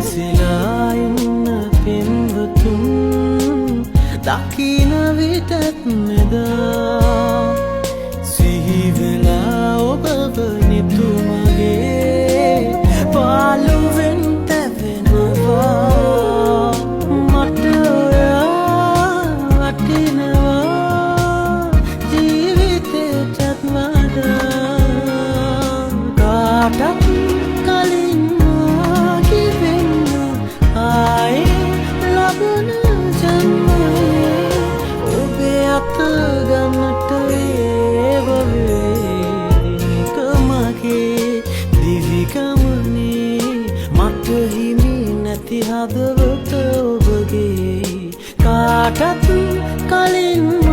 විසිලා ඉන්න පින්වතුන් දකින විටත් මෙදා සිහිවෙලා ඔබව නිතුමගේ පාළුවෙන් තැවෙනවා මට ඔයා වටිනවා ජීවිතේටත් වඩා කාටත් කලින් කිවෙන්න ආයේ ලබන ජන්මයේ ඔබේ අත ගන්නට මට හිමි නැති හදවත ඔබගේ කාටත් කලින්